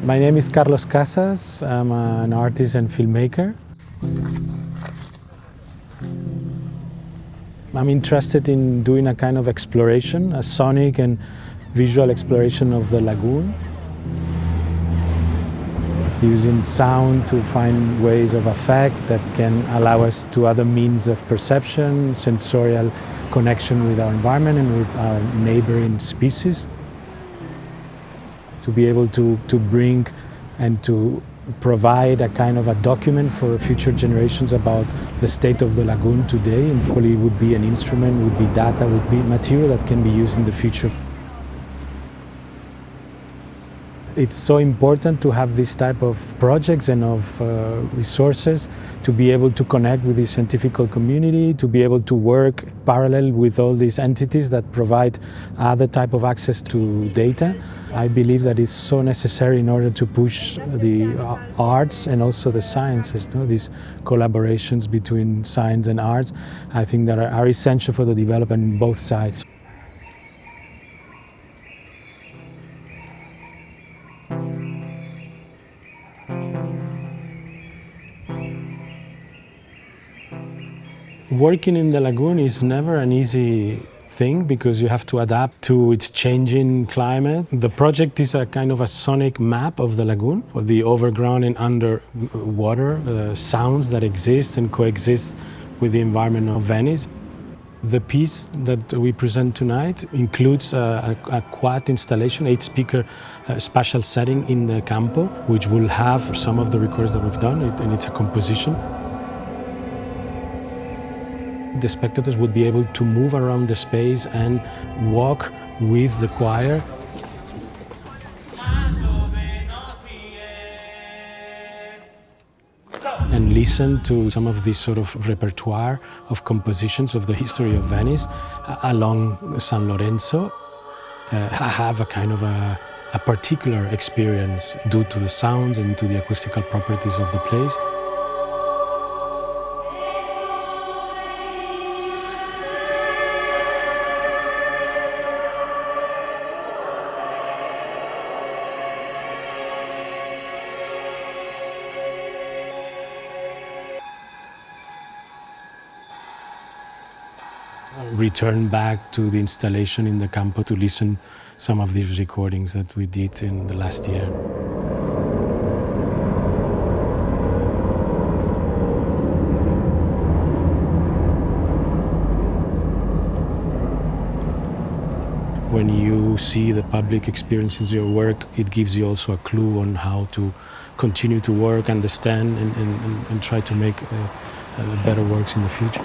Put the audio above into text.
My name is Carlos Casas. I'm an artist and filmmaker. I'm interested in doing a kind of exploration, a sonic and visual exploration of the lagoon, using sound to find ways of effect that can allow us to other means of perception, sensorial connection with our environment and with our neighboring species. To be able to bring and to provide a kind of a document for future generations about the state of the lagoon today, and probably would be an instrument, would be data, would be material that can be used in the future. It's so important to have this type of projects and of resources to be able to connect with the scientific community, to be able to work parallel with all these entities that provide other type of access to data. I believe that it's so necessary in order to push the arts and also the sciences. These collaborations between science and arts, I think that are essential for the development on both sides. Working in the lagoon is never an easy thing because you have to adapt to its changing climate. The project is a kind of a sonic map of the lagoon, of the overground and underwater sounds that exist and coexist with the environment of Venice. The piece that we present tonight includes a quad installation, 8-speaker spatial setting in the campo, which will have some of the recordings that we've done, and it's a composition. The spectators would be able to move around the space and walk with the choir. And listen to some of this sort of repertoire of compositions of the history of Venice along San Lorenzo. I have a kind of a particular experience due to the sounds and to the acoustical properties of the place. Return back to the installation in the campo to listen some of these recordings that we did in the last year. When you see the public experiences your work, it gives you also a clue on how to continue to work, understand, and try to make better works in the future.